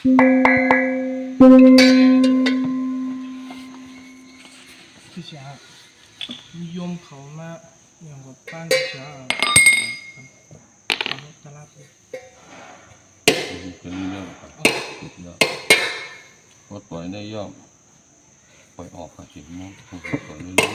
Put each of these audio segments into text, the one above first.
之前นิยมเขามาอย่างกับบ้าน之前ตลาดเป็นเรื่องครับติดแล้วรถปล่อยได้ย่อมปล่อยออกกับสิ่งนู้นปล่อยไม่รู้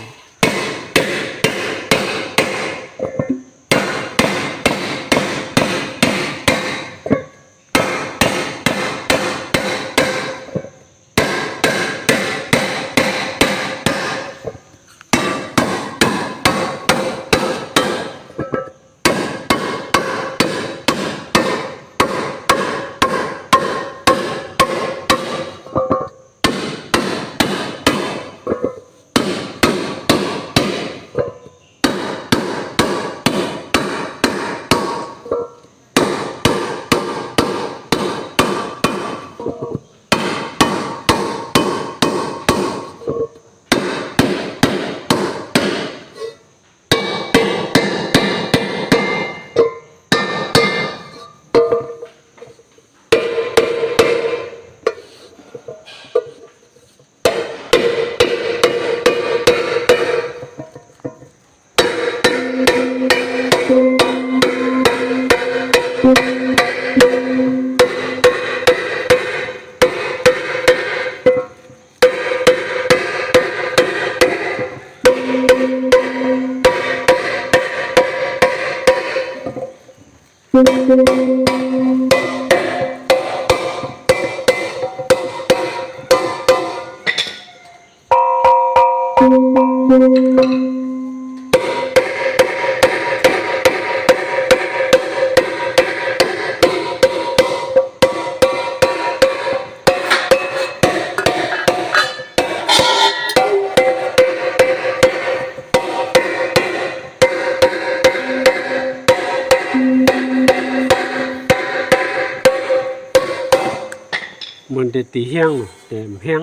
เหมือนเตีเฮียงแต่เฮียง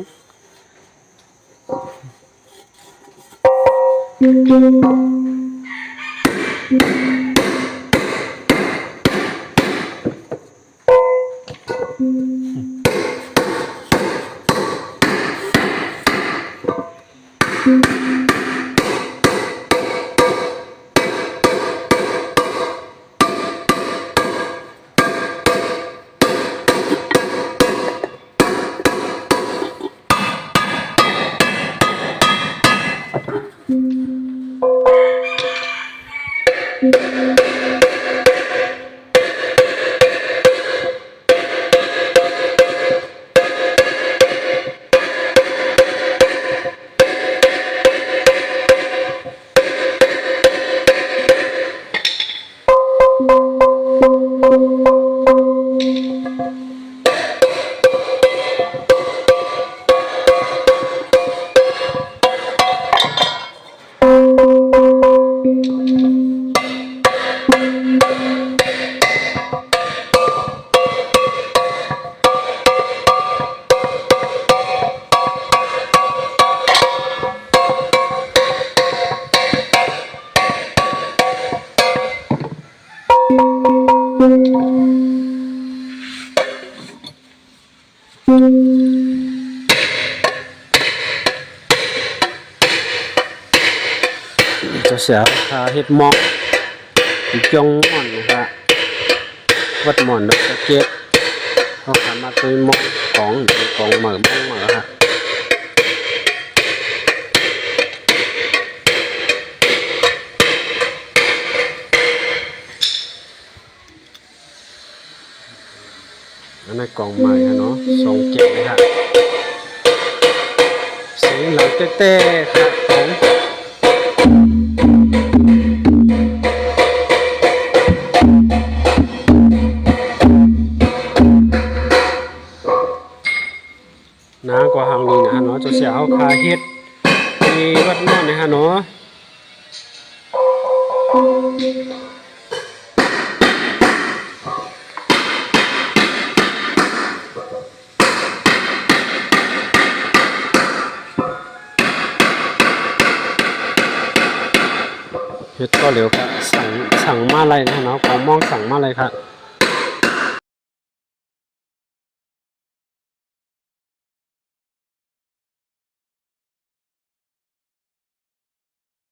จะเสียค่าเฮ็ดหมอกจงหม่อนนะครับวัดหม่อนดอกเก็บเขาทำมาตัวหมอกของเหมือบ้องเหมือฮะอันนั้นกล่องใหม่ฮะเนาะทรงเก็บเลยฮะเสียงหลังเต้ๆครับผมน้ากว่าหางนี้นะฮะเนาะจะเสียเอาคาเฮ็ดมีวัดนอนนะฮะเนาะเฮ็ดก็เร็วครับสั่งมาอะไรนะเนาะของมองสั่งมาอะไรครับ